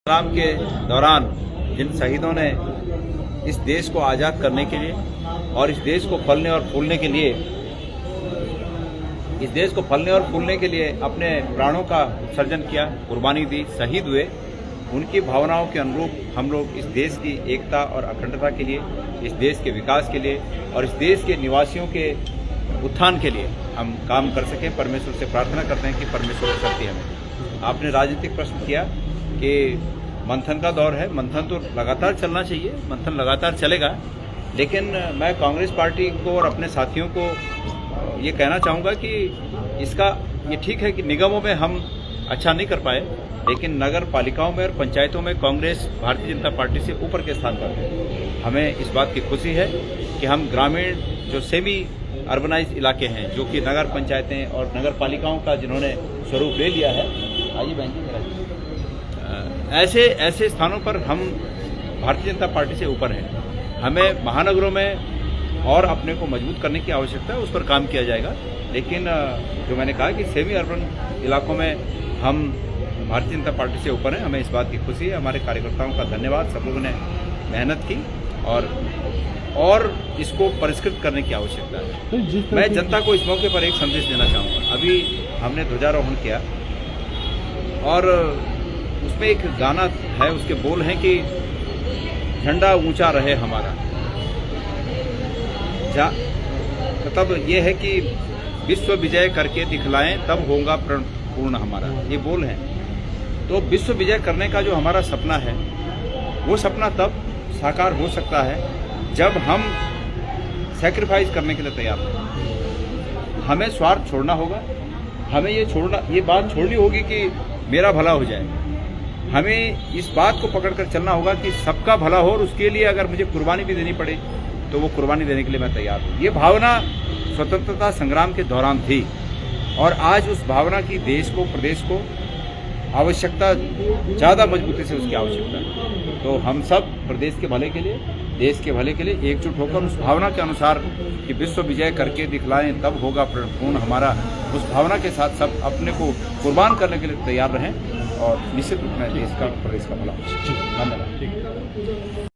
संग्राम के दौरान जिन शहीदों ने इस देश को आज़ाद करने के लिए और इस देश को फलने और फूलने के लिए अपने प्राणों का उत्सर्जन किया, कुर्बानी दी, शहीद हुए, उनकी भावनाओं के अनुरूप हम लोग इस देश की एकता और अखंडता के लिए, इस देश के विकास के लिए और इस देश के निवासियों के उत्थान के लिए हम काम कर सकें। परमेश्वर से प्रार्थना करते हैं कि परमेश्वर की शक्ति हमें। आपने राजनीतिक प्रश्न किया कि मंथन का दौर है, मंथन तो लगातार चलना चाहिए, मंथन लगातार चलेगा, लेकिन मैं कांग्रेस पार्टी को और अपने साथियों को ये कहना चाहूँगा कि ये ठीक है कि निगमों में हम अच्छा नहीं कर पाए, लेकिन नगर पालिकाओं में और पंचायतों में कांग्रेस भारतीय जनता पार्टी से ऊपर के स्थान पर है। हमें इस बात की खुशी है कि हम ग्रामीण जो सेमी अर्बनाइज इलाके हैं, जो कि नगर पंचायतें और नगर पालिकाओं का जिन्होंने स्वरूप ले लिया है, आइए बहन जी, ऐसे स्थानों पर हम भारतीय जनता पार्टी से ऊपर हैं। हमें महानगरों में और अपने को मजबूत करने की आवश्यकता है, उस पर काम किया जाएगा, लेकिन जो मैंने कहा कि सेमी अर्बन इलाकों में हम भारतीय जनता पार्टी से ऊपर हैं। हमें इस बात की खुशी है। हमारे कार्यकर्ताओं का धन्यवाद, सब लोगों ने मेहनत की और इसको परिष्कृत करने की आवश्यकता है। मैं जनता को इस मौके पर एक संदेश देना चाहूँगा। अभी हमने ध्वजारोहण किया और उसमें एक गाना है, उसके बोल हैं कि झंडा ऊंचा रहे हमारा, मतलब ये है कि विश्व विजय करके दिखलाएं तब होगा पूर्ण हमारा, ये बोल है। तो विश्व विजय करने का जो हमारा सपना है, वो सपना तब साकार हो सकता है जब हम सैक्रिफाइस करने के लिए तैयार हैं। हमें स्वार्थ छोड़ना होगा, हमें ये बात छोड़नी होगी कि मेरा भला हो जाए। हमें इस बात को पकड़कर चलना होगा कि सबका भला हो, और उसके लिए अगर मुझे कुर्बानी भी देनी पड़े तो वो कुर्बानी देने के लिए मैं तैयार हूँ। ये भावना स्वतंत्रता संग्राम के दौरान थी और आज उस भावना की देश को, प्रदेश को आवश्यकता, ज़्यादा मजबूती से उसकी आवश्यकता है। तो हम सब प्रदेश के भले के लिए, देश के भले के लिए एकजुट होकर उस भावना के अनुसार कि विश्व विजय करके दिखलाएं तब होगा पूर्ण हमारा, उस भावना के साथ सब अपने को कुर्बान करने के लिए तैयार रहें और निश्चित रूप में देश का, प्रदेश का भला हो। धन्यवाद।